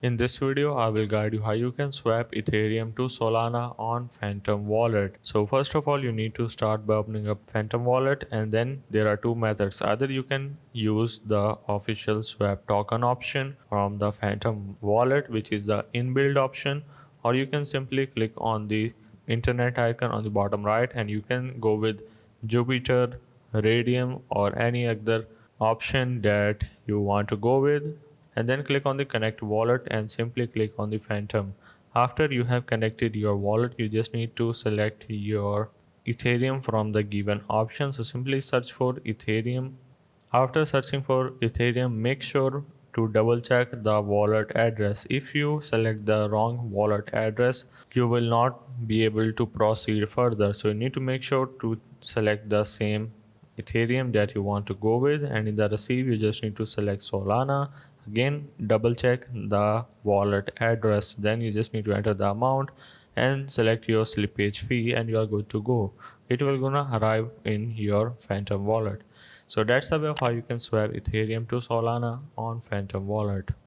In this video, I will guide you how you can swap Ethereum to Solana on Phantom Wallet. So first of all, you need to start by opening up Phantom Wallet, and then there are two methods. Either you can use the official swap token option from the Phantom Wallet, which is the inbuilt option, or you can simply click on the internet icon on the bottom right and you can go with Jupiter, Radium, or any other option that you want to go with, and then click on the connect wallet and simply click on the phantom. After you have connected your wallet, you just need to select your Ethereum from the given option. So simply search for Ethereum. After searching for Ethereum, make sure to double check the wallet address. If you select the wrong wallet address, you will not be able to proceed further. So you need to make sure to select the same Ethereum that you want to go with, and in the receive you just need to select Solana. Again, double check the wallet address, then you just need to enter the amount and select your slippage fee and you are good to go. It will gonna arrive in your Phantom wallet. So that's the way of how you can swap Ethereum to Solana on Phantom wallet.